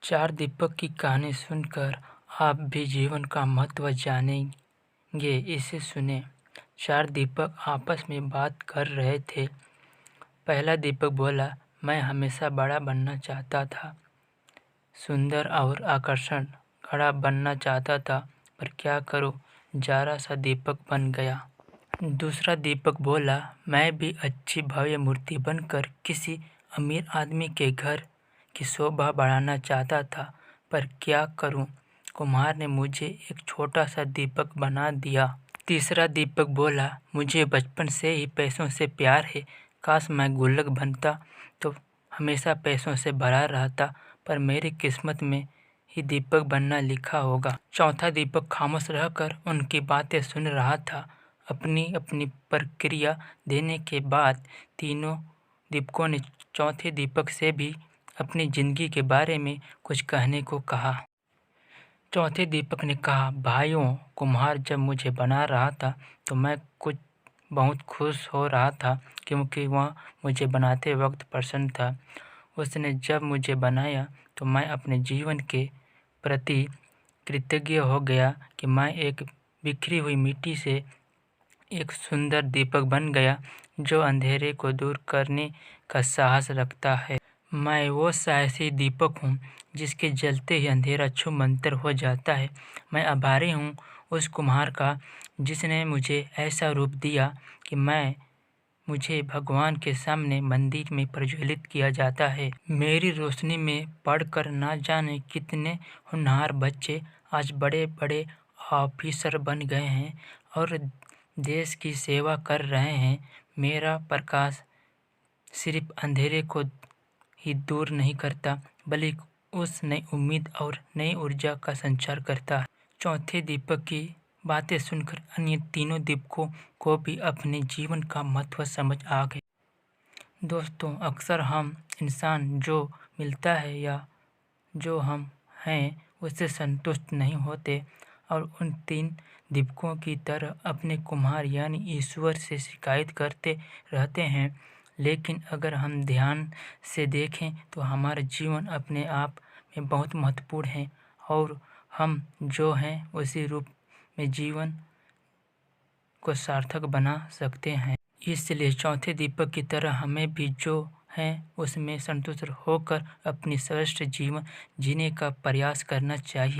चार दीपक की कहानी सुनकर आप भी जीवन का महत्व जानेंगे। इसे सुने। चार दीपक आपस में बात कर रहे थे। पहला दीपक बोला, मैं हमेशा बड़ा बनना चाहता था, सुंदर और आकर्षण घड़ा बनना चाहता था, पर क्या करूं, जरा सा दीपक बन गया। दूसरा दीपक बोला, मैं भी अच्छी भव्य मूर्ति बनकर किसी अमीर आदमी के घर की शोभा बढ़ाना चाहता था, पर क्या करूं, कुम्हार ने मुझे एक छोटा सा दीपक बना दिया। तीसरा दीपक बोला, मुझे बचपन से ही पैसों से प्यार है, काश मैं गुल्लक बनता तो हमेशा पैसों से भरा रहता, पर मेरी किस्मत में ही दीपक बनना लिखा होगा। चौथा दीपक खामोश रहकर उनकी बातें सुन रहा था। अपनी अपनी प्रक्रिया देने के बाद तीनों दीपकों ने चौथे दीपक से भी अपनी जिंदगी के बारे में कुछ कहने को कहा। चौथे दीपक ने कहा, भाइयों, कुम्हार जब मुझे बना रहा था तो मैं कुछ बहुत खुश हो रहा था, क्योंकि वह मुझे बनाते वक्त प्रसन्न था। उसने जब मुझे बनाया तो मैं अपने जीवन के प्रति कृतज्ञ हो गया कि मैं एक बिखरी हुई मिट्टी से एक सुंदर दीपक बन गया जो अंधेरे को दूर करने का साहस रखता है। मैं वो साहसी दीपक हूँ जिसके जलते ही अंधेरा छूमंतर हो जाता है। मैं आभारी हूँ उस कुम्हार का जिसने मुझे ऐसा रूप दिया कि मुझे भगवान के सामने मंदिर में प्रज्वलित किया जाता है। मेरी रोशनी में पढ़कर ना जाने कितने होनहार बच्चे आज बड़े बड़े ऑफिसर बन गए हैं और देश की सेवा कर रहे हैं। मेरा प्रकाश सिर्फ अंधेरे को ही दूर नहीं करता, बल्कि उस नई उम्मीद और नई ऊर्जा का संचार करता है। चौथे दीपक की बातें सुनकर अन्य तीनों दीपकों को भी अपने जीवन का महत्व समझ आ गया। दोस्तों, अक्सर हम इंसान जो मिलता है या जो हम हैं उससे संतुष्ट नहीं होते और उन तीन दीपकों की तरह अपने कुम्हार यानी ईश्वर से शिकायत करते रहते हैं। लेकिन अगर हम ध्यान से देखें तो हमारा जीवन अपने आप में बहुत महत्वपूर्ण है और हम जो हैं उसी रूप में जीवन को सार्थक बना सकते हैं। इसलिए चौथे दीपक की तरह हमें भी जो है उसमें संतुष्ट होकर अपनी श्रेष्ठ जीवन जीने का प्रयास करना चाहिए।